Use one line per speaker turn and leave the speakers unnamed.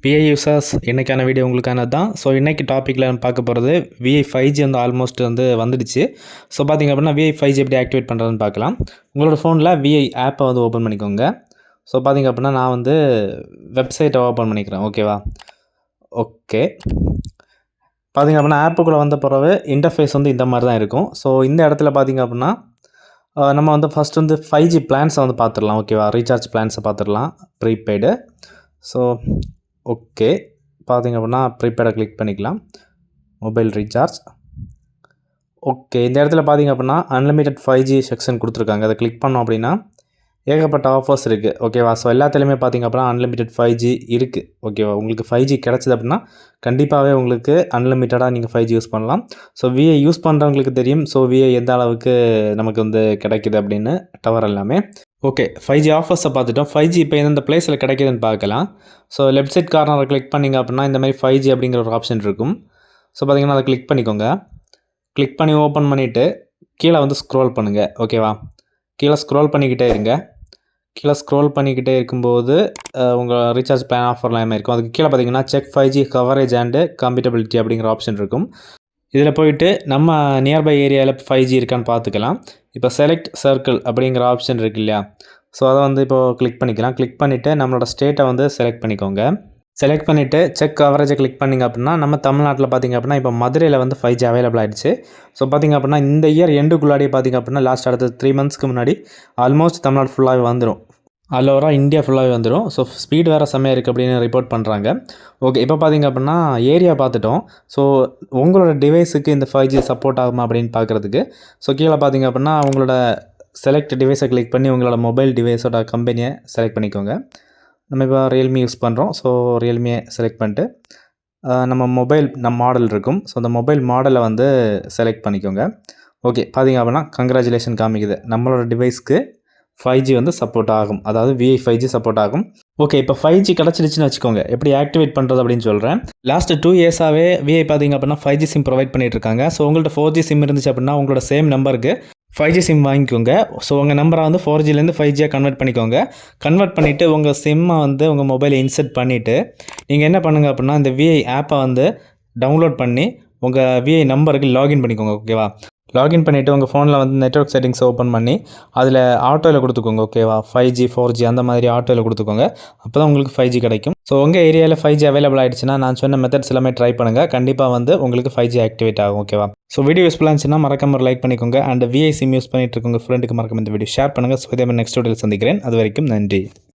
VI users இன்றைக்கான video உங்களுக்கானது தான். So இன்றைக்கி டாப்பிக்கில் பார்க்க போகிறது விஐ 5G வந்து ஆல்மோஸ்ட் வந்து வந்துடுச்சு. ஸோ பார்த்திங்க அப்படின்னா விஐ 5G எப்படி ஆக்டிவேட் பண்ணுறதுன்னு பார்க்கலாம். உங்களோட ஃபோனில் விஐ ஆப்பை வந்து ஓப்பன் பண்ணிக்கோங்க. ஸோ பார்த்திங்க அப்படின்னா நான் வந்து வெப்சைட்டை ஓப்பன் பண்ணிக்கிறேன். ஓகேவா? ஓகே. பார்த்திங்க அப்படின்னா ஆப்புக்குள்ளே வந்த பிறகு இன்டர்ஃபேஸ் வந்து இந்த மாதிரி தான் இருக்கும். ஸோ இந்த இடத்துல பார்த்திங்க அப்படின்னா நம்ம வந்து ஃபஸ்ட் வந்து 5G பிளான்ஸை வந்து பார்த்துடலாம். ஓகேவா? ரீசார்ஜ் பிளான்ஸை பார்த்துடலாம், ப்ரீபெய்டு. ஸோ ஓகே, பார்த்திங்க அப்படின்னா ப்ரீபெய்டை கிளிக் பண்ணிக்கலாம். Mobile recharge. ஓகே, இந்த இடத்துல பார்த்திங்க அப்படின்னா அன்லிமிட்டட் 5G செக்ஷன் கொடுத்துருக்காங்க. அதை கிளிக் பண்ணோம் அப்படின்னா ஏகப்பட்ட ஆஃபர்ஸ் இருக்குது. ஓகேவா? ஸோ எல்லாத்துலேயுமே பார்த்திங்க அப்படின்னா அன்லிமிட்டட் 5G இருக்குது. ஓகேவா? உங்களுக்கு 5G கிடச்சிது அப்படின்னா கண்டிப்பாகவே உங்களுக்கு அன்லிமிட்டடாக நீங்கள் 5G யூஸ் பண்ணலாம். ஸோ விஐ யூஸ் பண்ணுறவங்களுக்கு தெரியும். ஸோ விஐ எந்த அளவுக்கு நமக்கு வந்து கிடைக்குது அப்படின்னு, டவர் எல்லாமே. ஓகே, 5G ஆஃபர்ஸை பார்த்துட்டோம். 5G இப்போ எந்தெந்த பிளேஸில் கிடைக்குதுன்னு பார்க்கலாம். ஸோ லெஃப்ட் சைட் கார்னரை கிளிக் பண்ணிங்க அப்படின்னா இந்த மாதிரி 5G அப்படிங்கிற ஒரு ஆப்ஷன் இருக்கும். ஸோ பார்த்திங்கன்னா அதை கிளிக் பண்ணிக்கோங்க. கிளிக் பண்ணி ஓப்பன் பண்ணிவிட்டு கீழே வந்து ஸ்க்ரோல் பண்ணுங்கள். ஓகேவா? கீழே ஸ்க்ரோல் பண்ணிக்கிட்டே இருங்க. கீழே ஸ்க்ரோல் பண்ணிக்கிட்டே இருக்கும்போது உங்கள் ரீசார்ஜ் பிளான் ஆஃபர்லாம் எல்லாமே இருக்கும். அதுக்கு கீழே பார்த்தீங்கன்னா check 5G coverage and compatibility அப்படிங்கிற ஆப்ஷன் இருக்கும். இதில் போயிட்டு நம்ம நியர்பை ஏரியாவில் 5G இருக்கான்னு பார்த்துக்கலாம். இப்போ செலக்ட் சர்க்கிள் அப்படிங்கிற ஆப்ஷன் இருக்குது இல்லையா? ஸோ அதை வந்து இப்போது கிளிக் பண்ணிக்கலாம். கிளிக் பண்ணிவிட்டு நம்மளோட ஸ்டேட்டை வந்து செலக்ட் பண்ணிக்கோங்க. செலக்ட் பண்ணிவிட்டு செக் கவரேஜை கிளிக் பண்ணிங்க அப்படின்னா நம்ம தமிழ்நாட்டில் பார்த்திங்க அப்படின்னா இப்போ மதுரையில் வந்து 5G அவைலபிள் ஆகிடுச்சு. ஸோ பார்த்திங்க அப்படின்னா இந்த இயர் எண்டுக்குள்ளாடி பார்த்திங்க அப்படின்னா லாஸ்ட் அடுத்த 3 மந்த்ஸ்க்கு முன்னாடி ஆல்மோஸ்ட் தமிழ்நாடு ஃபுல்லாகவே வந்துடும். ஆல் ஓவராக இந்தியா ஃபுல்லாகவே வந்துடும். ஸோ ஸ்பீட் வேறு செம்மையாக இருக்குது அப்படின்னு ரிப்போர்ட் பண்ணுறாங்க. ஓகே, இப்போ பார்த்திங்க அப்படின்னா ஏரியா பார்த்துட்டோம். ஸோ உங்களோட டிவைஸுக்கு இந்த 5G சப்போர்ட் ஆகுமா அப்படின்னு பார்க்குறதுக்கு ஸோ கீழே பார்த்திங்க அப்படின்னா உங்களோட செலக்ட் டிவைஸை கிளிக் பண்ணி உங்களோட மொபைல் டிவைஸோட கம்பெனியை செலக்ட் பண்ணிக்கோங்க. நம்ம இப்போ ரியல்மி யூஸ் பண்ணுறோம். ஸோ ரியல்மியை செலக்ட் பண்ணிட்டு நம்ம மொபைல் மாடல் இருக்கும். ஸோ அந்த மொபைல் மாடலை வந்து செலக்ட் பண்ணிக்கோங்க. ஓகே, பார்த்திங்க அப்படின்னா கங்க்ராச்சுலேஷன் காமிக்குது. நம்மளோட டிவைஸ்க்கு 5G வந்து சப்போர்ட் ஆகும். அதாவது விஐ 5G சப்போர்ட் ஆகும். ஓகே, இப்போ 5G கிடச்சிடுச்சுன்னு வச்சுக்கோங்க. எப்படி ஆக்டிவேட் பண்ணுறது அப்படின்னு சொல்கிறேன். லாஸ்ட் 2 இயர்ஸாகவே விஐ பார்த்திங்க அப்படின்னா 5G சிம் ப்ரொவைட் பண்ணிகிட்ருக்காங்க. ஸோ உங்கள்கிட்ட 4G சிம் இருந்துச்சு அப்படின்னா உங்களோட சேம் நம்பருக்கு 5G சிம் வாங்கிக்கோங்க. ஸோ உங்கள் நம்பரை வந்து 4Gலேருந்து 5Gயாக கன்வெர்ட் பண்ணிக்கோங்க. கன்வெர்ட் பண்ணிவிட்டு உங்கள் சிம்மை வந்து உங்கள் மொபைலை இன்செர்ட் பண்ணிவிட்டு நீங்கள் என்ன பண்ணுங்கள் அப்படின்னா இந்த விஐ ஆப்பை வந்து டவுன்லோட் பண்ணி உங்கள் விஐ நம்பருக்கு லாகின் பண்ணிக்கோங்க. ஓகேவா? லாகின் பண்ணிவிட்டு உங்கள் ஃபோனில் வந்து நெட்வொர்க் செட்டிங்ஸ் ஓப்பன் பண்ணி அதில் ஆட்டோவில் கொடுத்துக்கோங்க. ஓகேவா? 5G 4G அந்த மாதிரி ஆட்டோவில் கொடுத்துக்கோங்க. அப்போ தான் உங்களுக்கு 5G கிடைக்கும். ஸோ உங்கள் ஏரியாவில் 5G அவைலபிள் ஆகிடுச்சுன்னா நான் சொன்ன மெத்தட்ஸ் எல்லாமே ட்ரை பண்ணுங்கள். கண்டிப்பாக வந்து உங்களுக்கு 5G ஆக்டிவேட் ஆகும். ஓகேவா? ஸோ வீடியோ யூஸ்ஃபுல்லாக இருந்துச்சுன்னா மறக்காம லைக் பண்ணிக்கோங்க. அண்ட் விஐ சிம் யூஸ் பண்ணிட்டு இருக்கவங்க ஃப்ரெண்டுக்கு மறக்காம இந்த வீடியோ ஷேர் பண்ணுங்கள். ஸோ இதே மாதிரி நெக்ஸ்ட் வீடியோவில் சந்திக்கிறேன். அது வரைக்கும் நன்றி.